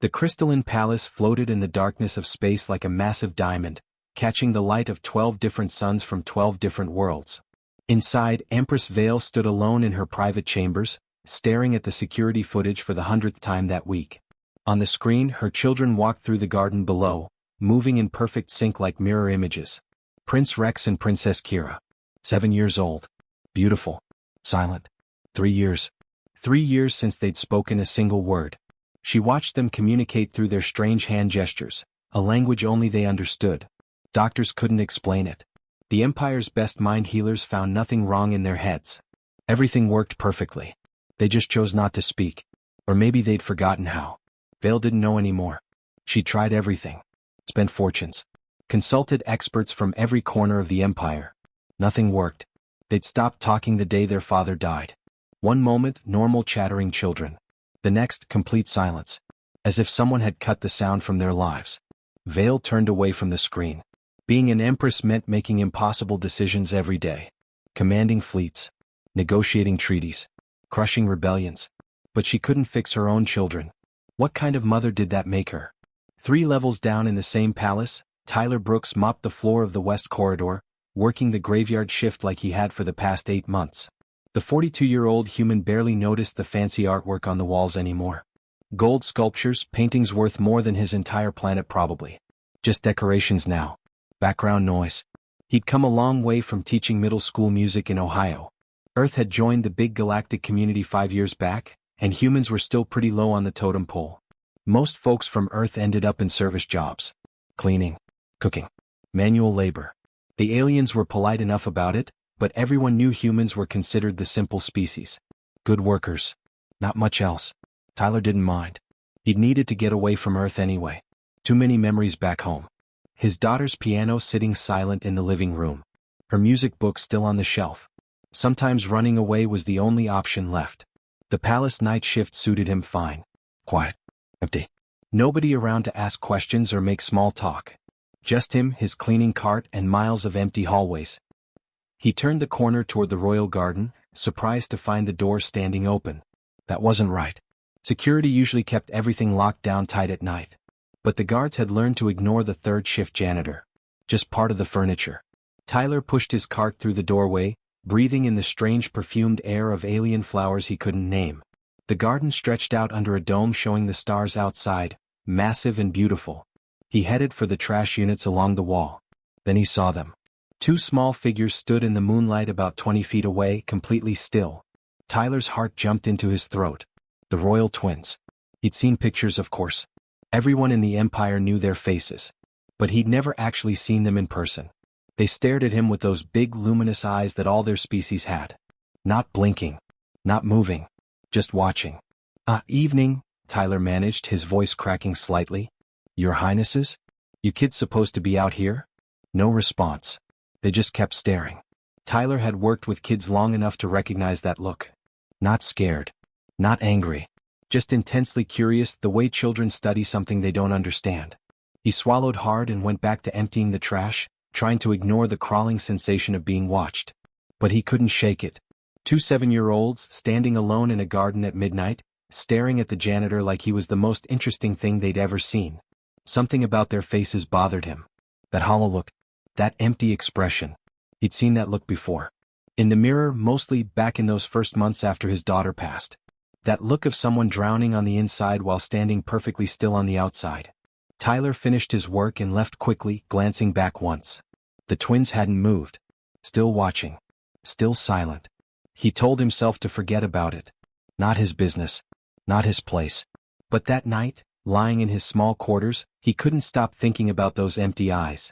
The crystalline palace floated in the darkness of space like a massive diamond, catching the light of 12 different suns from 12 different worlds. Inside, Empress Vale stood alone in her private chambers, staring at the security footage for the 100th time that week. On the screen, her children walked through the garden below, moving in perfect sync like mirror images. Prince Rex and Princess Kira. 7 years old. Beautiful. Silent. 3 years. 3 years since they'd spoken a single word. She watched them communicate through their strange hand gestures, a language only they understood. Doctors couldn't explain it. The Empire's best mind healers found nothing wrong in their heads. Everything worked perfectly. They just chose not to speak. Or maybe they'd forgotten how. Vale didn't know anymore. She tried everything. Spent fortunes. Consulted experts from every corner of the Empire. Nothing worked. They'd stopped talking the day their father died. One moment, normal chattering children. The next, complete silence. As if someone had cut the sound from their lives. Vale turned away from the screen. Being an empress meant making impossible decisions every day. Commanding fleets. Negotiating treaties. Crushing rebellions. But she couldn't fix her own children. What kind of mother did that make her? 3 levels down in the same palace, Tyler Brooks mopped the floor of the West Corridor, working the graveyard shift like he had for the past 8 months. The 42-year-old human barely noticed the fancy artwork on the walls anymore. Gold sculptures, paintings worth more than his entire planet probably. Just decorations now. Background noise. He'd come a long way from teaching middle school music in Ohio. Earth had joined the big galactic community 5 years back, and humans were still pretty low on the totem pole. Most folks from Earth ended up in service jobs. Cleaning. Cooking. Manual labor. The aliens were polite enough about it, but everyone knew humans were considered the simple species. Good workers. Not much else. Tyler didn't mind. He'd needed to get away from Earth anyway. Too many memories back home. His daughter's piano sitting silent in the living room. Her music book still on the shelf. Sometimes running away was the only option left. The palace night shift suited him fine. Quiet. Empty. Nobody around to ask questions or make small talk. Just him, his cleaning cart, and miles of empty hallways. He turned the corner toward the royal garden, surprised to find the door standing open. That wasn't right. Security usually kept everything locked down tight at night. But the guards had learned to ignore the third shift janitor. Just part of the furniture. Tyler pushed his cart through the doorway, breathing in the strange perfumed air of alien flowers he couldn't name. The garden stretched out under a dome showing the stars outside, massive and beautiful. He headed for the trash units along the wall. Then he saw them. 2 small figures stood in the moonlight about 20 feet away, completely still. Tyler's heart jumped into his throat. The royal twins. He'd seen pictures, of course. Everyone in the Empire knew their faces. But he'd never actually seen them in person. They stared at him with those big luminous eyes that all their species had. Not blinking. Not moving. Just watching. Evening, Tyler managed, his voice cracking slightly. Your Highnesses? You kids supposed to be out here? No response. They just kept staring. Tyler had worked with kids long enough to recognize that look. Not scared. Not angry. Just intensely curious, the way children study something they don't understand. He swallowed hard and went back to emptying the trash, trying to ignore the crawling sensation of being watched. But he couldn't shake it. 2 7-year-olds standing alone in a garden at midnight, staring at the janitor like he was the most interesting thing they'd ever seen. Something about their faces bothered him. That hollow look. That empty expression. He'd seen that look before. In the mirror, mostly back in those first months after his daughter passed. That look of someone drowning on the inside while standing perfectly still on the outside. Tyler finished his work and left quickly, glancing back once. The twins hadn't moved. Still watching. Still silent. He told himself to forget about it. Not his business. Not his place. But that night, lying in his small quarters, he couldn't stop thinking about those empty eyes.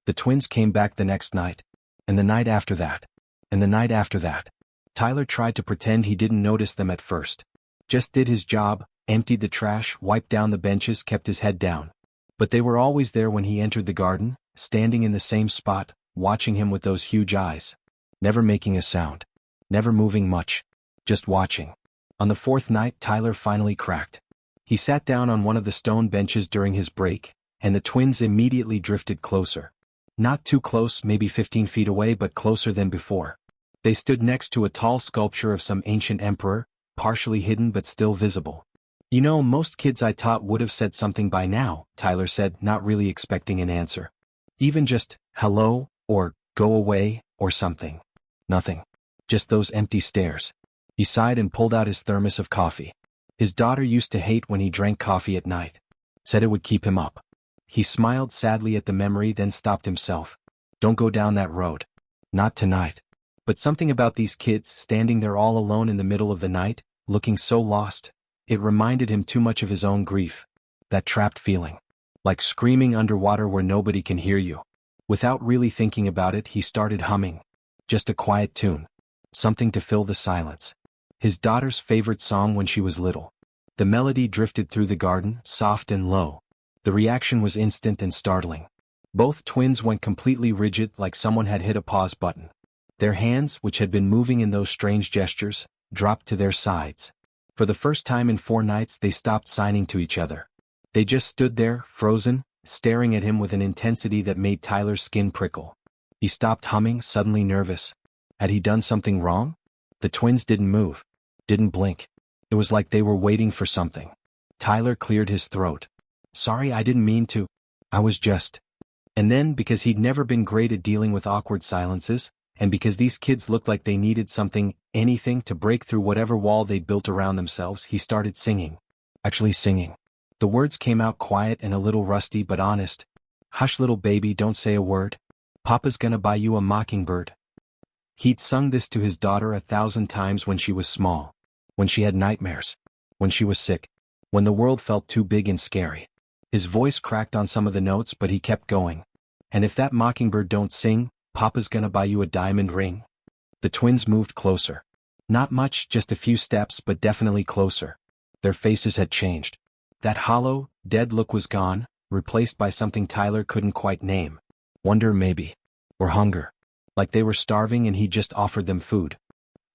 The twins came back the next night. And the night after that. And the night after that. Tyler tried to pretend he didn't notice them at first. Just did his job, emptied the trash, wiped down the benches, kept his head down. But they were always there when he entered the garden, standing in the same spot, watching him with those huge eyes. Never making a sound. Never moving much. Just watching. On the 4th night, Tyler finally cracked. He sat down on one of the stone benches during his break, and the twins immediately drifted closer. Not too close, maybe 15 feet away, but closer than before. They stood next to a tall sculpture of some ancient emperor, partially hidden but still visible. You know, most kids I taught would have said something by now, Tyler said, not really expecting an answer. Even just, hello, or, go away, or something. Nothing. Just those empty stares. He sighed and pulled out his thermos of coffee. His daughter used to hate when he drank coffee at night. Said it would keep him up. He smiled sadly at the memory, then stopped himself. Don't go down that road. Not tonight. But something about these kids standing there all alone in the middle of the night, looking so lost. It reminded him too much of his own grief. That trapped feeling. Like screaming underwater where nobody can hear you. Without really thinking about it, he started humming. Just a quiet tune. Something to fill the silence. His daughter's favorite song when she was little. The melody drifted through the garden, soft and low. The reaction was instant and startling. Both twins went completely rigid, like someone had hit a pause button. Their hands, which had been moving in those strange gestures, dropped to their sides. For the first time in 4 nights they stopped signing to each other. They just stood there, frozen, staring at him with an intensity that made Tyler's skin prickle. He stopped humming, suddenly nervous. Had he done something wrong? The twins didn't move. Didn't blink. It was like they were waiting for something. Tyler cleared his throat. Sorry, I didn't mean to. I was just... And then, because he'd never been great at dealing with awkward silences, and because these kids looked like they needed something, anything, to break through whatever wall they'd built around themselves, he started singing. Actually singing. The words came out quiet and a little rusty but honest. Hush little baby, don't say a word. Papa's gonna buy you a mockingbird. He'd sung this to his daughter 1,000 times when she was small. When she had nightmares. When she was sick. When the world felt too big and scary. His voice cracked on some of the notes, but he kept going. And if that mockingbird don't sing, Papa's gonna buy you a diamond ring. The twins moved closer. Not much, just a few steps, but definitely closer. Their faces had changed. That hollow, dead look was gone, replaced by something Tyler couldn't quite name. Wonder maybe. Or hunger. Like they were starving and he just offered them food.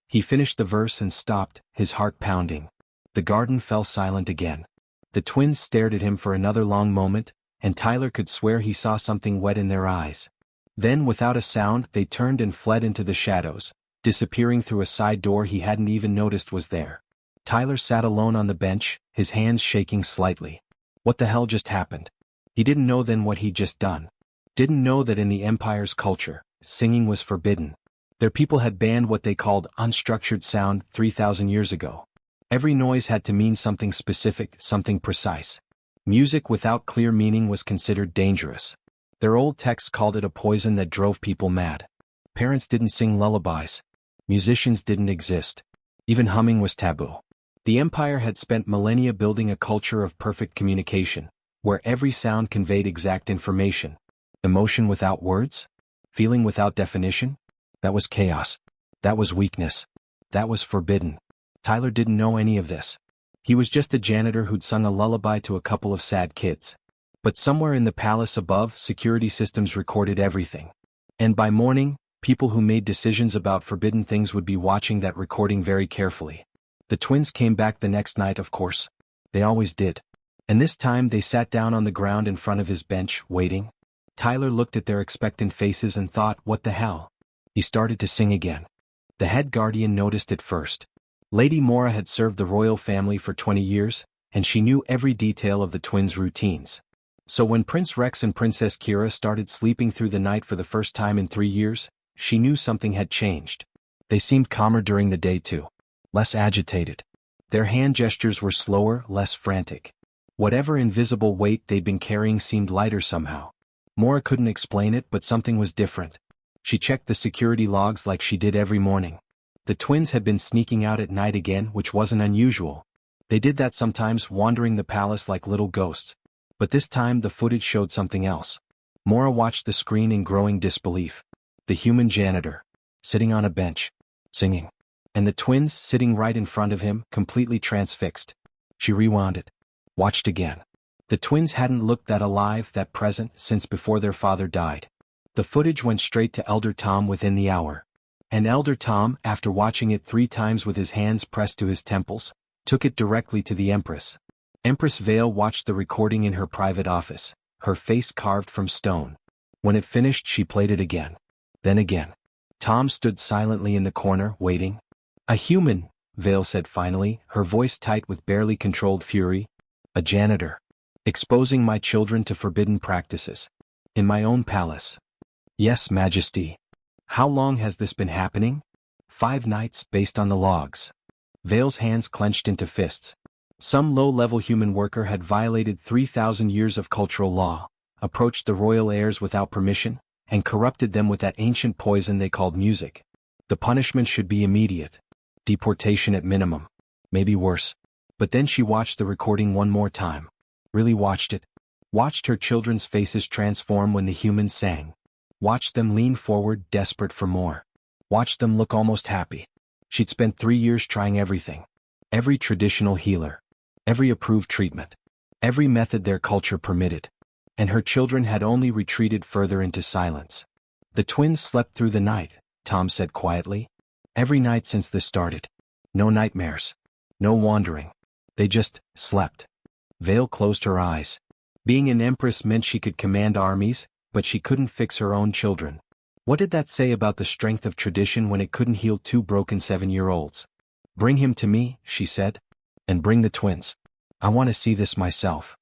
He finished the verse and stopped, his heart pounding. The garden fell silent again. The twins stared at him for another long moment, and Tyler could swear he saw something wet in their eyes. Then, without a sound, they turned and fled into the shadows, disappearing through a side door he hadn't even noticed was there. Tyler sat alone on the bench, his hands shaking slightly. What the hell just happened? He didn't know then what he'd just done. Didn't know that in the Empire's culture, singing was forbidden. Their people had banned what they called unstructured sound 3,000 years ago. Every noise had to mean something specific, something precise. Music without clear meaning was considered dangerous. Their old texts called it a poison that drove people mad. Parents didn't sing lullabies. Musicians didn't exist. Even humming was taboo. The Empire had spent millennia building a culture of perfect communication, where every sound conveyed exact information. Emotion without words? Feeling without definition? That was chaos. That was weakness. That was forbidden. Tyler didn't know any of this. He was just a janitor who'd sung a lullaby to a couple of sad kids. But somewhere in the palace above, security systems recorded everything. And by morning, people who made decisions about forbidden things would be watching that recording very carefully. The twins came back the next night, of course. They always did. And this time they sat down on the ground in front of his bench, waiting. Tyler looked at their expectant faces and thought, what the hell? He started to sing again. The head guardian noticed it first. Lady Mora had served the royal family for 20 years, and she knew every detail of the twins' routines. So when Prince Rex and Princess Kira started sleeping through the night for the first time in 3 years, she knew something had changed. They seemed calmer during the day too. Less agitated. Their hand gestures were slower, less frantic. Whatever invisible weight they'd been carrying seemed lighter somehow. Mora couldn't explain it, but something was different. She checked the security logs like she did every morning. The twins had been sneaking out at night again, which wasn't unusual. They did that sometimes, wandering the palace like little ghosts. But this time the footage showed something else. Mora watched the screen in growing disbelief. The human janitor. Sitting on a bench. Singing. And the twins sitting right in front of him, completely transfixed. She rewound it. Watched again. The twins hadn't looked that alive, that present, since before their father died. The footage went straight to Elder Tom within the hour. And Elder Tom, after watching it 3 times with his hands pressed to his temples, took it directly to the Empress. Empress Vale watched the recording in her private office, her face carved from stone. When it finished, she played it again. Then again. Tom stood silently in the corner, waiting. A human, Vale said finally, her voice tight with barely controlled fury. A janitor. Exposing my children to forbidden practices. In my own palace. Yes, Majesty. How long has this been happening? 5 nights, based on the logs. Vale's hands clenched into fists. Some low-level human worker had violated 3,000 years of cultural law, approached the royal heirs without permission, and corrupted them with that ancient poison they called music. The punishment should be immediate. Deportation at minimum. Maybe worse. But then she watched the recording one more time. Really watched it. Watched her children's faces transform when the humans sang. Watched them lean forward, desperate for more. Watched them look almost happy. She'd spent 3 years trying everything. Every traditional healer. Every approved treatment. Every method their culture permitted. And her children had only retreated further into silence. The twins slept through the night, Tom said quietly. Every night since this started. No nightmares. No wandering. They just slept. Vale closed her eyes. Being an empress meant she could command armies, but she couldn't fix her own children. What did that say about the strength of tradition when it couldn't heal 2 broken 7-year-olds? Bring him to me, she said. And bring the twins. I want to see this myself.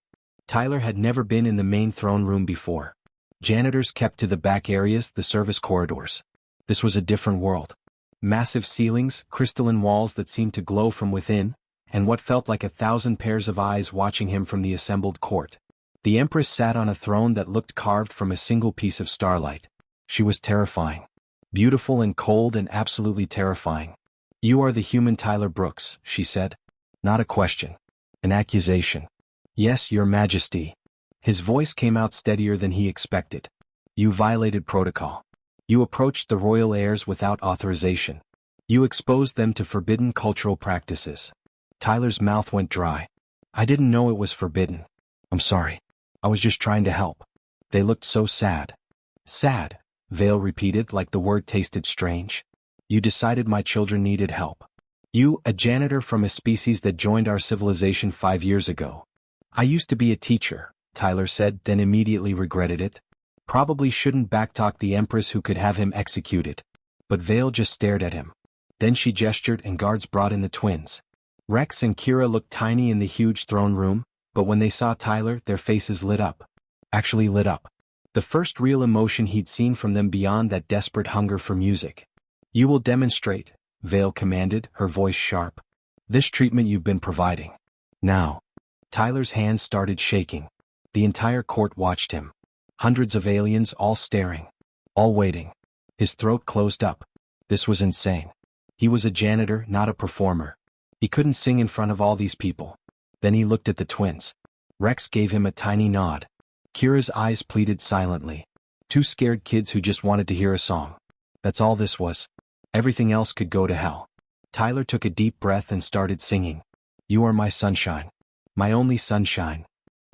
Tyler had never been in the main throne room before. Janitors kept to the back areas, the service corridors. This was a different world. Massive ceilings, crystalline walls that seemed to glow from within, and what felt like 1,000 pairs of eyes watching him from the assembled court. The Empress sat on a throne that looked carved from a single piece of starlight. She was terrifying. Beautiful and cold and absolutely terrifying. You are the human Tyler Brooks, she said. Not a question. An accusation. Yes, Your Majesty. His voice came out steadier than he expected. You violated protocol. You approached the royal heirs without authorization. You exposed them to forbidden cultural practices. Tyler's mouth went dry. I didn't know it was forbidden. I'm sorry. I was just trying to help. They looked so sad. Sad, Vale repeated like the word tasted strange. You decided my children needed help. You, a janitor from a species that joined our civilization 5 years ago. I used to be a teacher, Tyler said, then immediately regretted it. Probably shouldn't backtalk the Empress who could have him executed. But Vale just stared at him. Then she gestured and guards brought in the twins. Rex and Kira looked tiny in the huge throne room, but when they saw Tyler, their faces lit up. Actually lit up. The first real emotion he'd seen from them beyond that desperate hunger for music. You will demonstrate, Vale commanded, her voice sharp. This treatment you've been providing. Now. Tyler's hands started shaking. The entire court watched him. Hundreds of aliens all staring. All waiting. His throat closed up. This was insane. He was a janitor, not a performer. He couldn't sing in front of all these people. Then he looked at the twins. Rex gave him a tiny nod. Kira's eyes pleaded silently. 2 scared kids who just wanted to hear a song. That's all this was. Everything else could go to hell. Tyler took a deep breath and started singing. You are my sunshine. My only sunshine.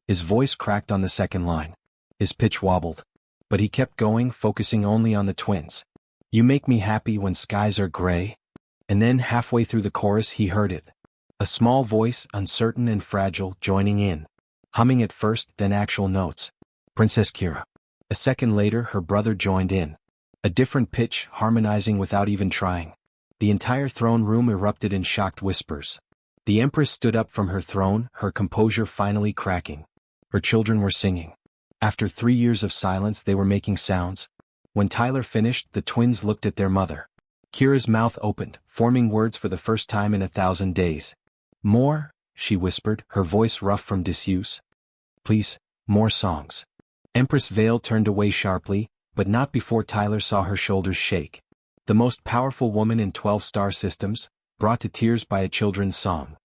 His voice cracked on the second line. His pitch wobbled. But he kept going, focusing only on the twins. You make me happy when skies are gray. And then halfway through the chorus he heard it. A small voice, uncertain and fragile, joining in. Humming at first, then actual notes. Princess Kira. A second later her brother joined in. A different pitch, harmonizing without even trying. The entire throne room erupted in shocked whispers. The Empress stood up from her throne, her composure finally cracking. Her children were singing. After 3 years of silence they were making sounds. When Tyler finished, the twins looked at their mother. Kira's mouth opened, forming words for the first time in 1,000 days. More, she whispered, her voice rough from disuse. Please, more songs. Empress Vale turned away sharply, but not before Tyler saw her shoulders shake. The most powerful woman in 12 star systems, brought to tears by a children's song.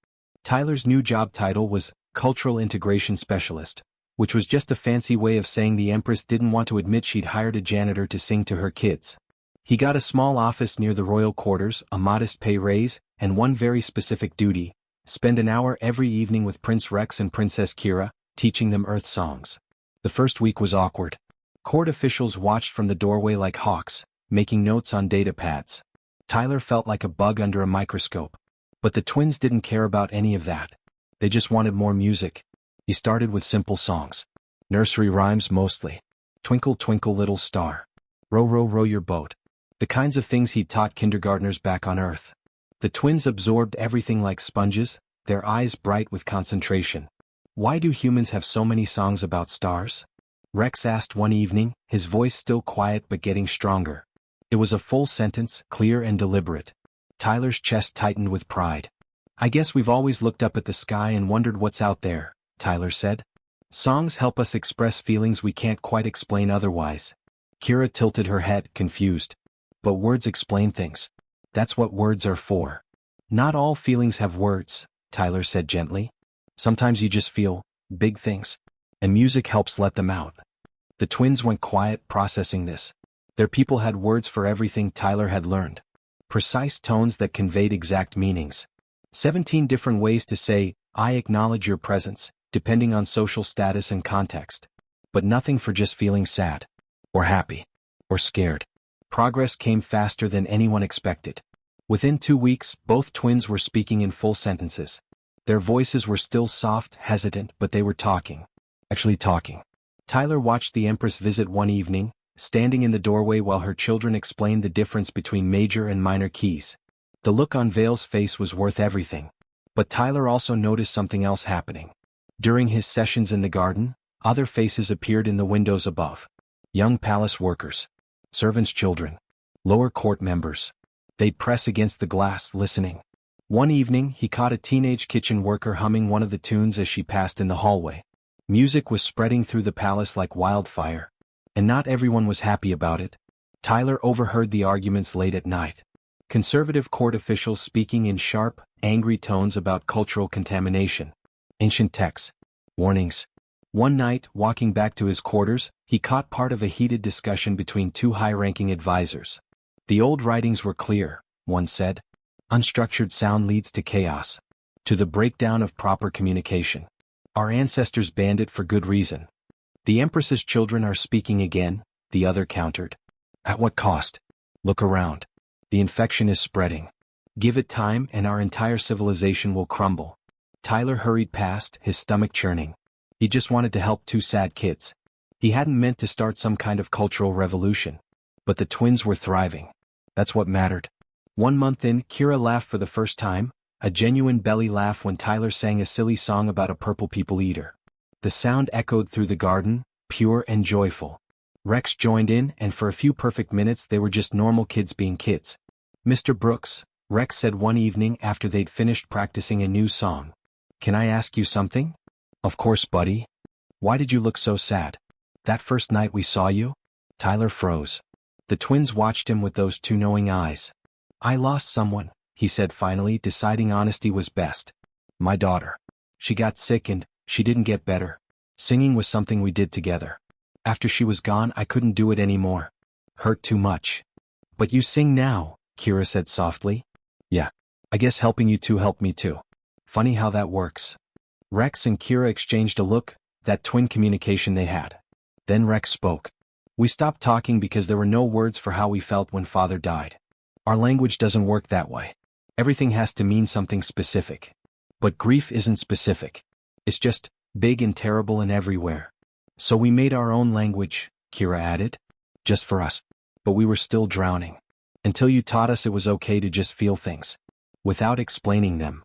Tyler's new job title was Cultural Integration Specialist, which was just a fancy way of saying the Empress didn't want to admit she'd hired a janitor to sing to her kids. He got a small office near the royal quarters, a modest pay raise, and one very specific duty: spend an hour every evening with Prince Rex and Princess Kira, teaching them Earth songs. The first week was awkward. Court officials watched from the doorway like hawks, making notes on data pads. Tyler felt like a bug under a microscope. But the twins didn't care about any of that. They just wanted more music. He started with simple songs. Nursery rhymes mostly. Twinkle Twinkle Little Star. Row Row Row Your Boat. The kinds of things he'd taught kindergartners back on Earth. The twins absorbed everything like sponges, their eyes bright with concentration. Why do humans have so many songs about stars? Rex asked one evening, his voice still quiet but getting stronger. It was a full sentence, clear and deliberate. Tyler's chest tightened with pride. I guess we've always looked up at the sky and wondered what's out there, Tyler said. Songs help us express feelings we can't quite explain otherwise. Kira tilted her head, confused. But words explain things. That's what words are for. Not all feelings have words, Tyler said gently. Sometimes you just feel big things, and music helps let them out. The twins went quiet, processing this. Their people had words for everything Tyler had learned. Precise tones that conveyed exact meanings. 17 different ways to say, I acknowledge your presence, depending on social status and context. But nothing for just feeling sad, or happy, or scared. Progress came faster than anyone expected. Within 2 weeks, both twins were speaking in full sentences. Their voices were still soft, hesitant, but they were talking. Actually talking. Tyler watched the Empress visit one evening, standing in the doorway while her children explained the difference between major and minor keys. The look on Vale's face was worth everything. But Tyler also noticed something else happening. During his sessions in the garden, other faces appeared in the windows above. Young palace workers. Servants' children. Lower court members. They'd press against the glass, listening. One evening, he caught a teenage kitchen worker humming one of the tunes as she passed in the hallway. Music was spreading through the palace like wildfire. And not everyone was happy about it. Tyler overheard the arguments late at night. Conservative court officials speaking in sharp, angry tones about cultural contamination. Ancient texts. Warnings. One night, walking back to his quarters, he caught part of a heated discussion between two high-ranking advisors. The old writings were clear, one said. Unstructured sound leads to chaos. To the breakdown of proper communication. Our ancestors banned it for good reason. The Empress's children are speaking again, the other countered. At what cost? Look around. The infection is spreading. Give it time and our entire civilization will crumble. Tyler hurried past, his stomach churning. He just wanted to help two sad kids. He hadn't meant to start some kind of cultural revolution. But the twins were thriving. That's what mattered. 1 month in, Kira laughed for the first time, a genuine belly laugh when Tyler sang a silly song about a purple people eater. The sound echoed through the garden, pure and joyful. Rex joined in, and for a few perfect minutes they were just normal kids being kids. Mr. Brooks, Rex said one evening after they'd finished practicing a new song. Can I ask you something? Of course, buddy. Why did you look so sad? That first night we saw you? Tyler froze. The twins watched him with those two knowing eyes. I lost someone, he said finally, deciding honesty was best. My daughter. She got sick and she didn't get better. Singing was something we did together. After she was gone, I couldn't do it anymore. Hurt too much. But you sing now, Kira said softly. Yeah. I guess helping you two helped me too. Funny how that works. Rex and Kira exchanged a look, that twin communication they had. Then Rex spoke. We stopped talking because there were no words for how we felt when Father died. Our language doesn't work that way. Everything has to mean something specific. But grief isn't specific. It's just big and terrible and everywhere. So we made our own language, Kira added. Just for us. But we were still drowning. Until you taught us it was okay to just feel things. Without explaining them.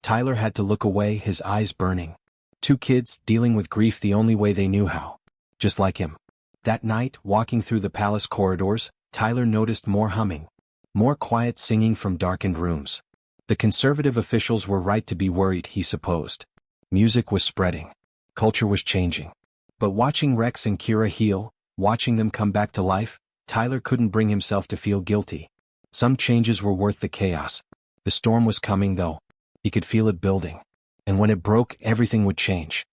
Tyler had to look away, his eyes burning. Two kids dealing with grief the only way they knew how. Just like him. That night, walking through the palace corridors, Tyler noticed more humming. More quiet singing from darkened rooms. The conservative officials were right to be worried, he supposed. Music was spreading. Culture was changing. But watching Rex and Kira heal, watching them come back to life, Tyler couldn't bring himself to feel guilty. Some changes were worth the chaos. The storm was coming though. He could feel it building. And when it broke, everything would change.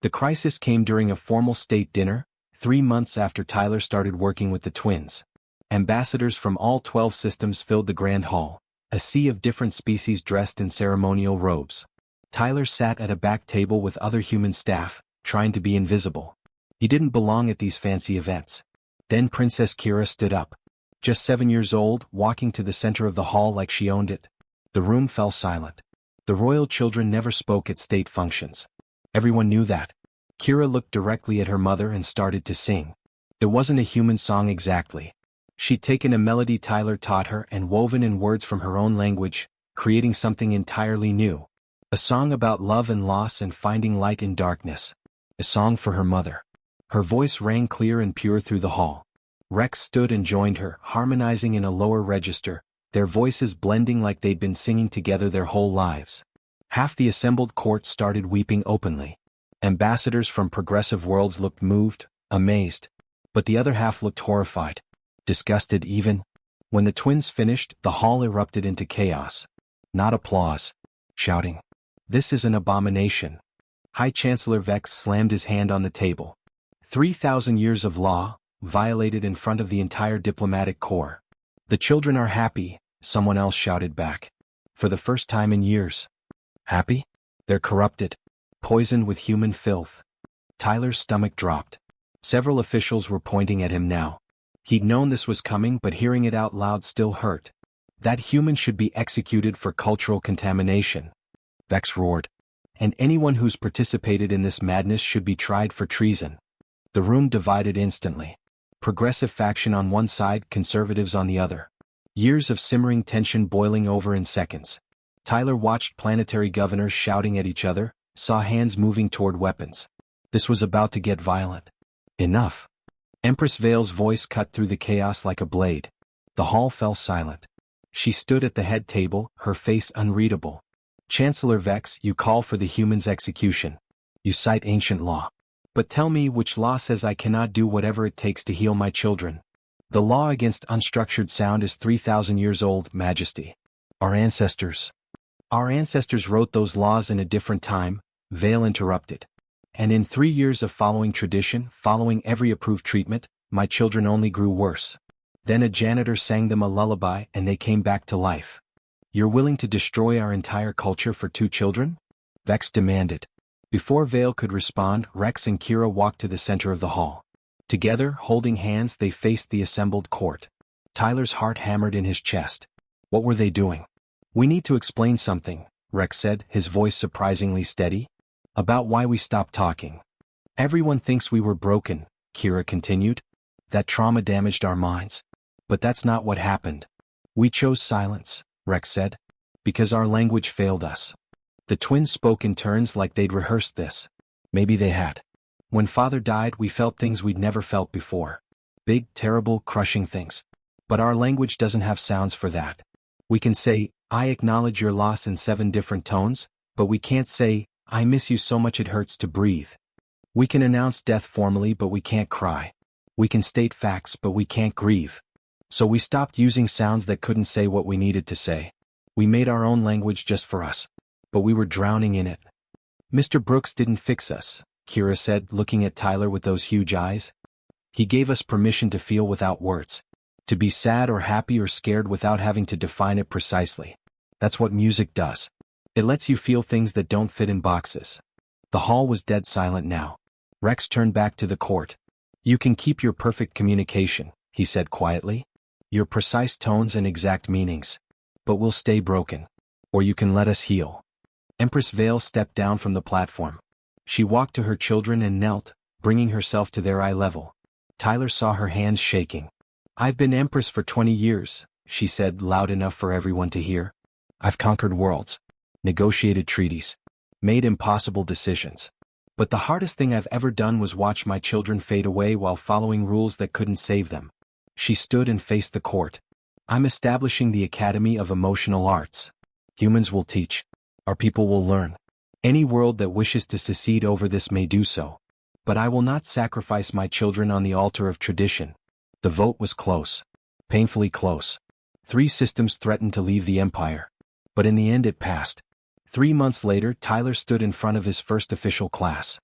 The crisis came during a formal state dinner, 3 months after Tyler started working with the twins. Ambassadors from all 12 systems filled the grand hall, a sea of different species dressed in ceremonial robes. Tyler sat at a back table with other human staff, trying to be invisible. He didn't belong at these fancy events. Then Princess Kira stood up. Just 7 years old, walking to the center of the hall like she owned it. The room fell silent. The royal children never spoke at state functions. Everyone knew that. Kira looked directly at her mother and started to sing. It wasn't a human song exactly. She'd taken a melody Tyler taught her and woven in words from her own language, creating something entirely new. A song about love and loss and finding light in darkness. A song for her mother. Her voice rang clear and pure through the hall. Rex stood and joined her, harmonizing in a lower register, their voices blending like they'd been singing together their whole lives. Half the assembled court started weeping openly. Ambassadors from progressive worlds looked moved, amazed. But the other half looked horrified. Disgusted even. When the twins finished, the hall erupted into chaos. Not applause. Shouting. This is an abomination. High Chancellor Vex slammed his hand on the table. 3,000 years of law, violated in front of the entire diplomatic corps. The children are happy, someone else shouted back. For the first time in years. Happy? They're corrupted. Poisoned with human filth. Tyler's stomach dropped. Several officials were pointing at him now. He'd known this was coming, but hearing it out loud still hurt. That human should be executed for cultural contamination. Vex roared. And anyone who's participated in this madness should be tried for treason. The room divided instantly. Progressive faction on one side, conservatives on the other. Years of simmering tension boiling over in seconds. Tyler watched planetary governors shouting at each other, saw hands moving toward weapons. This was about to get violent. Enough. Empress Vale's voice cut through the chaos like a blade. The hall fell silent. She stood at the head table, her face unreadable. Chancellor Vex, you call for the human's execution. You cite ancient law. But tell me which law says I cannot do whatever it takes to heal my children. The law against unstructured sound is 3,000 years old, Majesty. Our ancestors wrote those laws in a different time, Vale interrupted. And in 3 years of following tradition, following every approved treatment, my children only grew worse. Then a janitor sang them a lullaby and they came back to life. You're willing to destroy our entire culture for 2 children? Vex demanded. Before Vale could respond, Rex and Kira walked to the center of the hall. Together, holding hands, they faced the assembled court. Tyler's heart hammered in his chest. What were they doing? We need to explain something, Rex said, his voice surprisingly steady. About why we stopped talking. Everyone thinks we were broken, Kira continued. That trauma damaged our minds. But that's not what happened. We chose silence, Rex said. Because our language failed us. The twins spoke in turns like they'd rehearsed this. Maybe they had. When Father died, we felt things we'd never felt before. Big, terrible, crushing things. But our language doesn't have sounds for that. We can say, I acknowledge your loss in 7 different tones, but we can't say, I miss you so much it hurts to breathe. We can announce death formally, but we can't cry. We can state facts, but we can't grieve. So we stopped using sounds that couldn't say what we needed to say. We made our own language just for us. But we were drowning in it. Mr. Brooks didn't fix us, Kira said, looking at Tyler with those huge eyes. He gave us permission to feel without words. To be sad or happy or scared without having to define it precisely. That's what music does. It lets you feel things that don't fit in boxes. The hall was dead silent now. Rex turned back to the court. You can keep your perfect communication, he said quietly. Your precise tones and exact meanings. But we'll stay broken. Or you can let us heal. Empress Vale stepped down from the platform. She walked to her children and knelt, bringing herself to their eye level. Tyler saw her hands shaking. I've been Empress for 20 years, she said loud enough for everyone to hear. I've conquered worlds. Negotiated treaties. Made impossible decisions. But the hardest thing I've ever done was watch my children fade away while following rules that couldn't save them. She stood and faced the court. I'm establishing the Academy of Emotional Arts. Humans will teach. Our people will learn. Any world that wishes to secede over this may do so. But I will not sacrifice my children on the altar of tradition. The vote was close. Painfully close. 3 systems threatened to leave the Empire. But in the end it passed. 3 months later, Tyler stood in front of his first official class.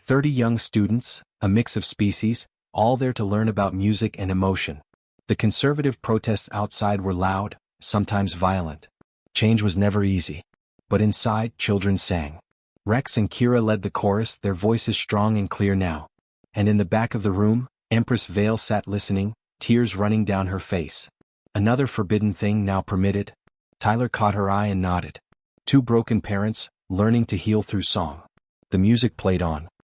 30 young students, a mix of species, all there to learn about music and emotion. The conservative protests outside were loud, sometimes violent. Change was never easy. But inside, children sang. Rex and Kira led the chorus, their voices strong and clear now. And in the back of the room, Empress Vale sat listening, tears running down her face. Another forbidden thing now permitted. Tyler caught her eye and nodded. 2 broken parents, learning to heal through song. The music played on.